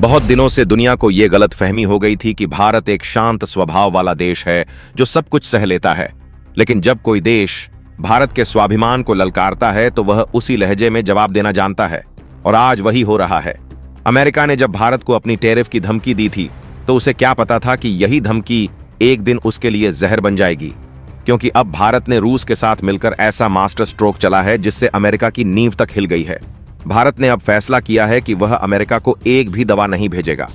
बहुत दिनों से दुनिया को ये गलतफहमी हो गई थी कि भारत एक शांत स्वभाव वाला देश है जो सब कुछ सह लेता है। लेकिन जब कोई देश भारत के स्वाभिमान को ललकारता है तो वह उसी लहजे में जवाब देना जानता है, और आज वही हो रहा है। अमेरिका ने जब भारत को अपनी टैरिफ की धमकी दी थी तो उसे क्या पता था कि यही धमकी एक दिन उसके लिए जहर बन जाएगी, क्योंकि अब भारत ने रूस के साथ मिलकर ऐसा मास्टर स्ट्रोक चला है जिससे अमेरिका की नींव तक हिल गई है। भारत ने अब फैसला किया है कि वह अमेरिका को एक भी दवा नहीं भेजेगा,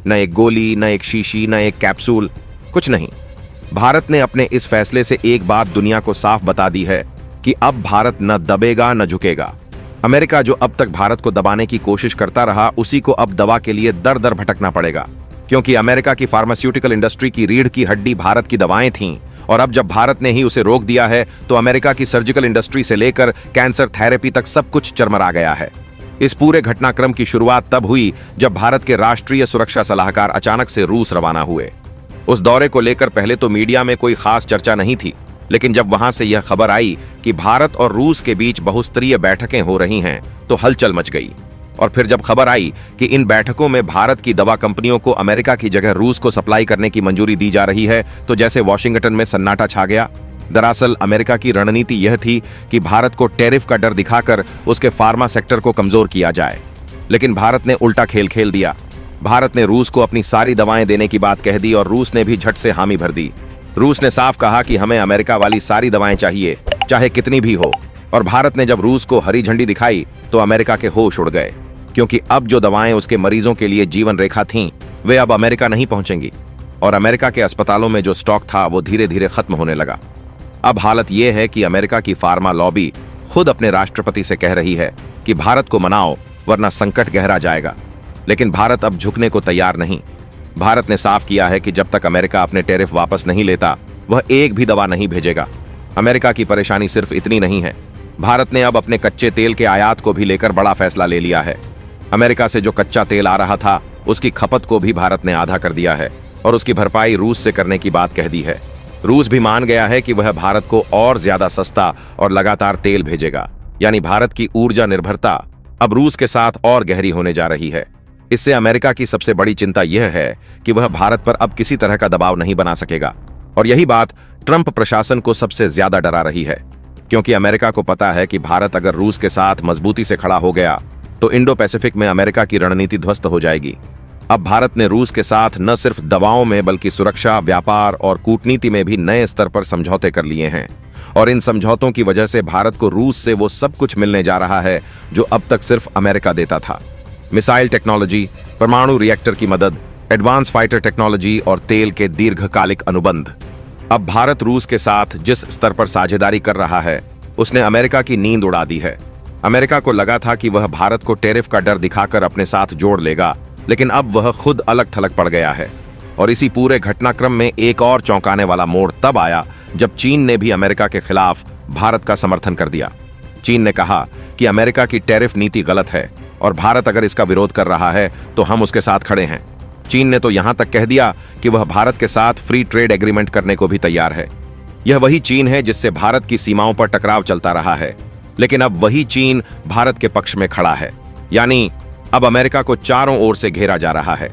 न एक गोली, न एक शीशी, न एक कैप्सूल, कुछ नहीं। भारत ने अपने इस फैसले से एक बात दुनिया को साफ बता दी है कि अब भारत न दबेगा न झुकेगा। अमेरिका जो अब तक भारत को दबाने की कोशिश करता रहा, उसी को अब दवा के लिए दर दर भटकना पड़ेगा, क्योंकि अमेरिका की फार्मास्यूटिकल इंडस्ट्री की रीढ़ की हड्डी भारत की दवाएं थीं, और अब जब भारत ने ही उसे रोक दिया है तो अमेरिका की सर्जिकल इंडस्ट्री से लेकर कैंसर थेरेपी तक सब कुछ चरमरा गया है। इस पूरे घटनाक्रम की शुरुआत तब हुई जब भारत के राष्ट्रीय सुरक्षा सलाहकार अचानक से रूस रवाना हुए। उस दौरे को लेकर पहले तो मीडिया में कोई खास चर्चा नहीं थी, लेकिन जब वहां से यह खबर आई कि भारत और रूस के बीच बहुस्तरीय बैठकें हो रही हैं तो हलचल मच गई। और फिर जब खबर आई कि इन बैठकों में भारत की दवा कंपनियों को अमेरिका की जगह रूस को सप्लाई करने की मंजूरी दी जा रही है, तो जैसे वॉशिंगटन में सन्नाटा छा गया। दरअसल अमेरिका की रणनीति यह थी कि भारत को टैरिफ का डर दिखाकर उसके फार्मा सेक्टर को कमजोर किया जाए, लेकिन भारत ने उल्टा खेल खेल दिया। भारत ने रूस को अपनी सारी दवाएं देने की बात कह दी और रूस ने भी झट से हामी भर दी। रूस ने साफ कहा कि हमें अमेरिका वाली सारी दवाएं चाहिए, चाहे कितनी भी हो। और भारत ने जब रूस को हरी झंडी दिखाई तो अमेरिका के होश उड़ गए, क्योंकि अब जो दवाएं उसके मरीजों के लिए जीवन रेखा थीं, वे अब अमेरिका नहीं पहुंचेंगी, और अमेरिका के अस्पतालों में जो स्टॉक था वो धीरे धीरे खत्म होने लगा। अब हालत यह है कि अमेरिका की फार्मा लॉबी खुद अपने राष्ट्रपति से कह रही है कि भारत को मनाओ वरना संकट गहरा जाएगा। लेकिन भारत अब झुकने को तैयार नहीं। भारत ने साफ किया है कि जब तक अमेरिका अपने टैरिफ वापस नहीं लेता वह एक भी दवा नहीं भेजेगा। अमेरिका की परेशानी सिर्फ इतनी नहीं है, भारत ने अब अपने कच्चे तेल के आयात को भी लेकर बड़ा फैसला ले लिया है। अमेरिका से जो कच्चा तेल आ रहा था उसकी खपत को भी भारत ने आधा कर दिया है और उसकी भरपाई रूस से करने की बात कह दी है। रूस भी मान गया है कि वह भारत को और ज्यादा सस्ता और लगातार तेल भेजेगा, यानी भारत की ऊर्जा निर्भरता अब रूस के साथ और गहरी होने जा रही है। इससे अमेरिका की सबसे बड़ी चिंता यह है कि वह भारत पर अब किसी तरह का दबाव नहीं बना सकेगा, और यही बात ट्रंप प्रशासन को सबसे ज्यादा डरा रही है, क्योंकि अमेरिका को पता है कि भारत अगर रूस के साथ मजबूती से खड़ा हो गया तो इंडो पैसिफिक में अमेरिका की रणनीति ध्वस्त हो जाएगी। अब भारत ने रूस के साथ न सिर्फ दवाओं में बल्कि सुरक्षा, व्यापार और कूटनीति में भी नए स्तर पर समझौते कर लिए हैं, और इन समझौतों की वजह से भारत को रूस से वो सब कुछ मिलने जा रहा है जो अब तक सिर्फ अमेरिका देता था। मिसाइल टेक्नोलॉजी, परमाणु रिएक्टर की मदद, एडवांस फाइटर टेक्नोलॉजी और तेल के दीर्घकालिक अनुबंध। अब भारत रूस के साथ जिस स्तर पर साझेदारी कर रहा है उसने अमेरिका की नींद उड़ा दी है। अमेरिका को लगा था कि वह भारत को टैरिफ का डर दिखाकर अपने साथ जोड़ लेगा, लेकिन अब वह खुद अलग थलग पड़ गया है। और इसी पूरे घटनाक्रम में एक और चौंकाने वाला मोड़ तब आया जब चीन ने भी अमेरिका के खिलाफ भारत का समर्थन कर दिया। चीन ने कहा कि अमेरिका की टैरिफ नीति गलत है और भारत अगर इसका विरोध कर रहा है तो हम उसके साथ खड़े हैं। चीन ने तो यहां तक कह दिया कि वह भारत के साथ फ्री ट्रेड एग्रीमेंट करने को भी तैयार है। यह वही चीन है जिससे भारत की सीमाओं पर टकराव चलता रहा है, लेकिन अब वही चीन भारत के पक्ष में खड़ा है, यानी अब अमेरिका को चारों ओर से घेरा जा रहा है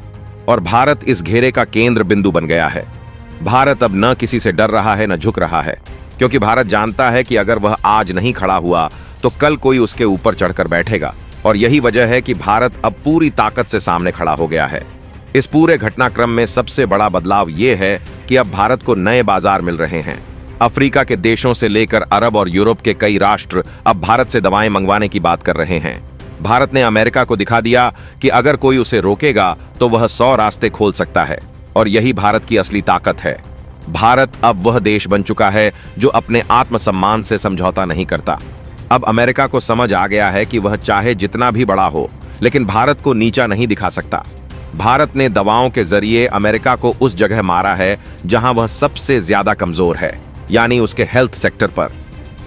और भारत इस घेरे का केंद्र बिंदु बन गया है। भारत अब न किसी से डर रहा है न झुक रहा है, क्योंकि भारत जानता है कि अगर वह आज नहीं खड़ा हुआ तो कल कोई उसके ऊपर चढ़कर बैठेगा, और यही वजह है कि भारत अब पूरी ताकत से सामने खड़ा हो गया है। इस पूरे घटनाक्रम में सबसे बड़ा बदलाव यह है कि अब भारत को नए बाजार मिल रहे हैं। अफ्रीका के देशों से लेकर अरब और यूरोप के कई राष्ट्र अब भारत से दवाएं मंगवाने की बात कर रहे हैं। भारत ने अमेरिका को दिखा दिया कि अगर कोई उसे रोकेगा तो वह 100 रास्ते खोल सकता है, और यही भारत की असली ताकत है। भारत अब वह देश बन चुका है जो अपने आत्मसम्मान से समझौता नहीं करता। अब अमेरिका को समझ आ गया है कि वह चाहे जितना भी बड़ा हो, लेकिन भारत को नीचा नहीं दिखा सकता। भारत ने दवाओं के जरिए अमेरिका को उस जगह मारा है जहां वह सबसे ज्यादा कमजोर है, यानी उसके हेल्थ सेक्टर पर।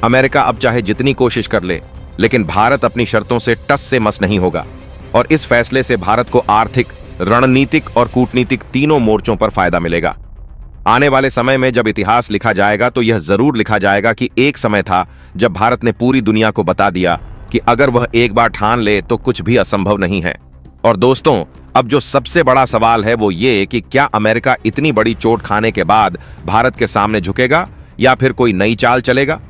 अमेरिका अब चाहे जितनी कोशिश कर ले, लेकिन भारत अपनी शर्तों से टस से मस नहीं होगा, और इस फैसले से भारत को आर्थिक, रणनीतिक और कूटनीतिक तीनों मोर्चों पर फायदा मिलेगा। आने वाले समय में जब इतिहास लिखा जाएगा तो यह जरूर लिखा जाएगा कि एक समय था जब भारत ने पूरी दुनिया को बता दिया कि अगर वह एक बार ठान ले तो कुछ भी असंभव नहीं है, और दोस्तों, अब जो सबसे बड़ा सवाल है वो ये कि क्या अमेरिका इतनी बड़ी चोट खाने के बाद भारत के सामने झुकेगा या फिर कोई नई चाल चलेगा?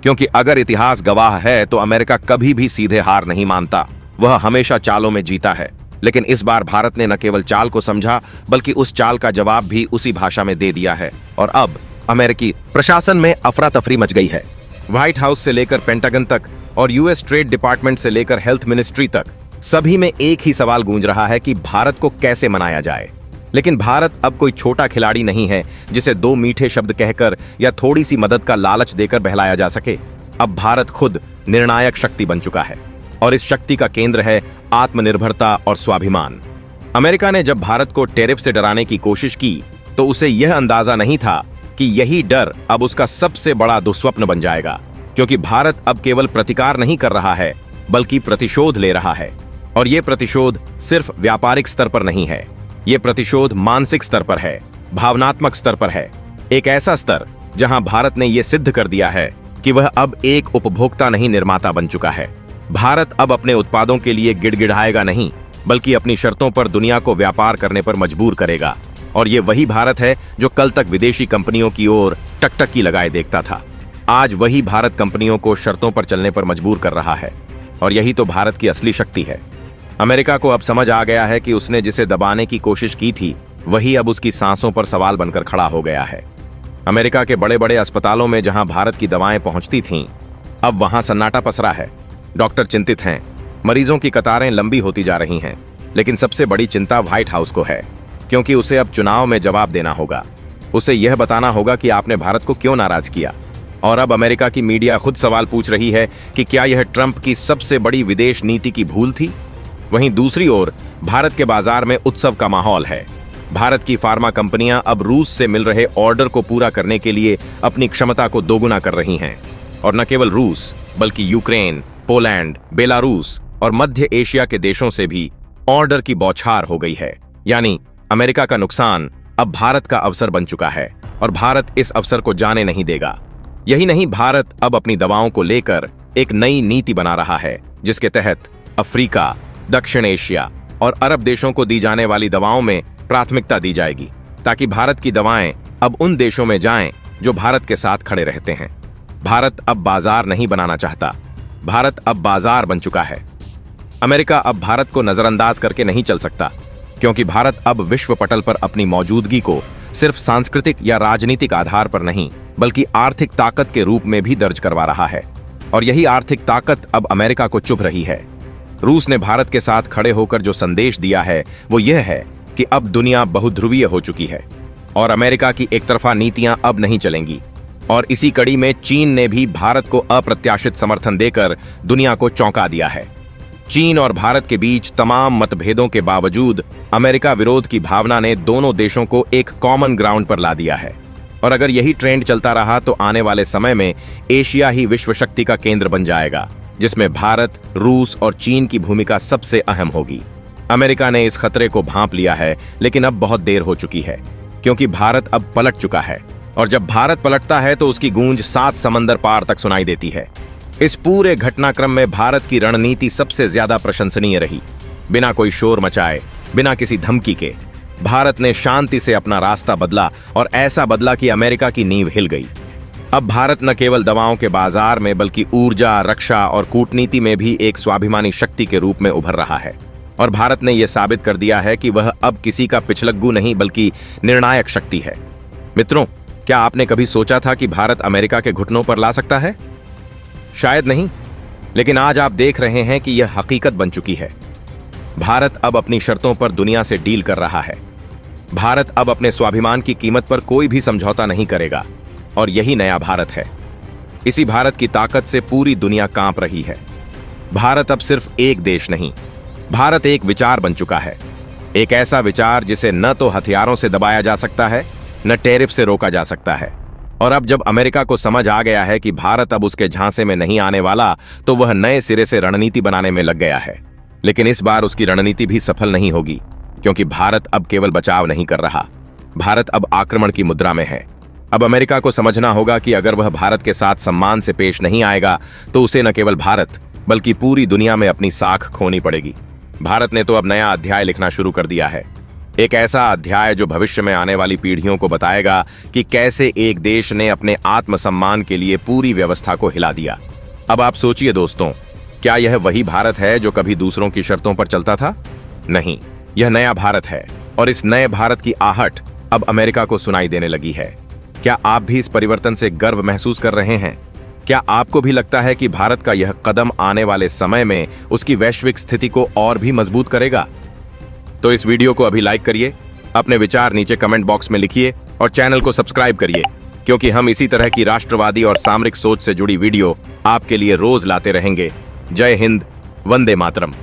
क्योंकि अगर इतिहास गवाह है तो अमेरिका कभी भी सीधे हार नहीं मानता, वह हमेशा चालों में जीता है। लेकिन इस बार भारत ने न केवल चाल को समझा बल्कि उस चाल का जवाब भी उसी भाषा में दे दिया है और अब अमेरिकी प्रशासन में अफरा तफरी मच गई है। व्हाइट हाउस से लेकर पेंटागन तक और यूएस ट्रेड डिपार्टमेंट से लेकर हेल्थ मिनिस्ट्री तक सभी में एक ही सवाल गूंज रहा है कि भारत को कैसे मनाया जाए। लेकिन भारत अब कोई छोटा खिलाड़ी नहीं है जिसे दो मीठे शब्द कहकर या थोड़ी सी मदद का लालच देकर बहलाया जा सके। अब भारत खुद निर्णायक शक्ति बन चुका है और इस शक्ति का केंद्र है आत्मनिर्भरता और स्वाभिमान। अमेरिका ने जब भारत को टैरिफ से डराने की कोशिश की तो उसे यह अंदाजा नहीं था कि यही डर अब उसका सबसे बड़ा दुस्वप्न बन जाएगा, क्योंकि भारत अब केवल प्रतिकार नहीं कर रहा है बल्कि प्रतिशोध ले रहा है। और यह प्रतिशोध सिर्फ व्यापारिक स्तर पर नहीं है, यह प्रतिशोध मानसिक स्तर पर है, भावनात्मक स्तर पर है। एक ऐसा स्तर जहां भारत ने यह सिद्ध कर दिया है कि वह अब एक उपभोक्ता नहीं निर्माता बन चुका है। भारत अब अपने उत्पादों के लिए गिड़गिड़ाएगा नहीं बल्कि अपनी शर्तों पर दुनिया को व्यापार करने पर मजबूर करेगा। और ये वही भारत है जो कल तक विदेशी कंपनियों की ओर टकटकी लगाए देखता था। आज वही भारत कंपनियों को शर्तों पर चलने पर मजबूर कर रहा है और यही तो भारत की असली शक्ति है। अमेरिका को अब समझ आ गया है कि उसने जिसे दबाने की कोशिश की थी वही अब उसकी सांसों पर सवाल बनकर खड़ा हो गया है। अमेरिका के बड़े बड़े अस्पतालों में जहां भारत की दवाएं पहुंचती थीं, अब वहां सन्नाटा पसरा है। डॉक्टर चिंतित हैं, मरीजों की कतारें लंबी होती जा रही हैं। लेकिन सबसे बड़ी चिंता व्हाइट हाउस को है, क्योंकि उसे अब चुनाव में जवाब देना होगा। उसे यह बताना होगा कि आपने भारत को क्यों नाराज किया। और अब अमेरिका की मीडिया खुद सवाल पूछ रही है कि क्या यह ट्रंप की सबसे बड़ी विदेश नीति की भूल थी। वहीं दूसरी ओर भारत के बाजार में उत्सव का माहौल है। भारत की फार्मा कंपनियां अब रूस से मिल रहे ऑर्डर को पूरा करने के लिए अपनी क्षमता को दोगुना कर रही हैं। और न केवल रूस बल्कि यूक्रेन, पोलैंड, बेलारूस और मध्य एशिया के देशों से भी ऑर्डर की बौछार हो गई है। यानी अमेरिका का नुकसान अब भारत का अवसर बन चुका है और भारत इस अवसर को जाने नहीं देगा। यही नहीं, भारत अब अपनी दवाओं को लेकर एक नई नीति बना रहा है जिसके तहत अफ्रीका, दक्षिण एशिया और अरब देशों को दी जाने वाली दवाओं में प्राथमिकता दी जाएगी, ताकि भारत की दवाएं अब उन देशों में जाएं जो भारत के साथ खड़े रहते हैं। भारत अब बाजार नहीं बनाना चाहता, भारत अब बाजार बन चुका है। अमेरिका अब भारत को नजरअंदाज करके नहीं चल सकता, क्योंकि भारत अब विश्व पटल पर अपनी मौजूदगी को सिर्फ सांस्कृतिक या राजनीतिक आधार पर नहीं बल्कि आर्थिक ताकत के रूप में भी दर्ज करवा रहा है। और यही आर्थिक ताकत अब अमेरिका को चुभ रही है। रूस ने भारत के साथ खड़े होकर जो संदेश दिया है वो यह है कि अब दुनिया बहुध्रुवीय हो चुकी है और अमेरिका की एकतरफा नीतियां अब नहीं चलेंगी। और इसी कड़ी में चीन ने भी भारत को अप्रत्याशित समर्थन देकर दुनिया को चौंका दिया है। चीन और भारत के बीच तमाम मतभेदों के बावजूद अमेरिका विरोध की भावना ने दोनों देशों को एक कॉमन ग्राउंड पर ला दिया है। और अगर यही ट्रेंड चलता रहा तो आने वाले समय में एशिया ही विश्व शक्ति का केंद्र बन जाएगा, जिसमें भारत, रूस और चीन की भूमिका सबसे अहम होगी। अमेरिका ने इस खतरे को भांप लिया है, लेकिन अब बहुत देर हो चुकी है, क्योंकि भारत अब पलट चुका है। और जब भारत पलटता है तो उसकी गूंज 7 समंदर पार तक सुनाई देती है। इस पूरे घटनाक्रम में भारत की रणनीति सबसे ज्यादा प्रशंसनीय रही। बिना कोई शोर मचाए, बिना किसी धमकी के भारत ने शांति से अपना रास्ता बदला और ऐसा बदला कि अमेरिका की नींव हिल गई। अब भारत न केवल दवाओं के बाजार में बल्कि ऊर्जा, रक्षा और कूटनीति में भी एक स्वाभिमानी शक्ति के रूप में उभर रहा है। और भारत ने यह साबित कर दिया है कि वह अब किसी का पिछलग्गू नहीं बल्कि निर्णायक शक्ति है। मित्रों, क्या आपने कभी सोचा था कि भारत अमेरिका के घुटनों पर ला सकता है? शायद नहीं, लेकिन आज आप देख रहे हैं कि यह हकीकत बन चुकी है। भारत अब अपनी शर्तों पर दुनिया से डील कर रहा है। भारत अब अपने स्वाभिमान की कीमत पर कोई भी समझौता नहीं करेगा और यही नया भारत है। इसी भारत की ताकत से पूरी दुनिया कांप रही है। भारत अब सिर्फ एक देश नहीं, भारत एक विचार बन चुका है। एक ऐसा विचार जिसे न तो हथियारों से दबाया जा सकता है, न टैरिफ से रोका जा सकता है। और अब जब अमेरिका को समझ आ गया है कि भारत अब उसके झांसे में नहीं आने वाला, तो वह नए सिरे से रणनीति बनाने में लग गया है। लेकिन इस बार उसकी रणनीति भी सफल नहीं होगी, क्योंकि भारत अब केवल बचाव नहीं कर रहा, भारत अब आक्रमण की मुद्रा में है। अब अमेरिका को समझना होगा कि अगर वह भारत के साथ सम्मान से पेश नहीं आएगा तो उसे न केवल भारत बल्कि पूरी दुनिया में अपनी साख खोनी पड़ेगी। भारत ने तो अब नया अध्याय लिखना शुरू कर दिया है। एक ऐसा अध्याय जो भविष्य में आने वाली पीढ़ियों को बताएगा कि कैसे एक देश ने अपने आत्मसम्मान के लिए पूरी व्यवस्था को हिला दिया। अब आप सोचिए दोस्तों, क्या यह वही भारत है जो कभी दूसरों की शर्तों पर चलता था? नहीं, यह नया भारत है और इस नए भारत की आहट अब अमेरिका को सुनाई देने लगी है। क्या आप भी इस परिवर्तन से गर्व महसूस कर रहे हैं? क्या आपको भी लगता है कि भारत का यह कदम आने वाले समय में उसकी वैश्विक स्थिति को और भी मजबूत करेगा? तो इस वीडियो को अभी लाइक करिए, अपने विचार नीचे कमेंट बॉक्स में लिखिए और चैनल को सब्सक्राइब करिए, क्योंकि हम इसी तरह की राष्ट्रवादी और सामरिक सोच से जुड़ी वीडियो आपके लिए रोज लाते रहेंगे। जय हिंद, वंदे मातरम।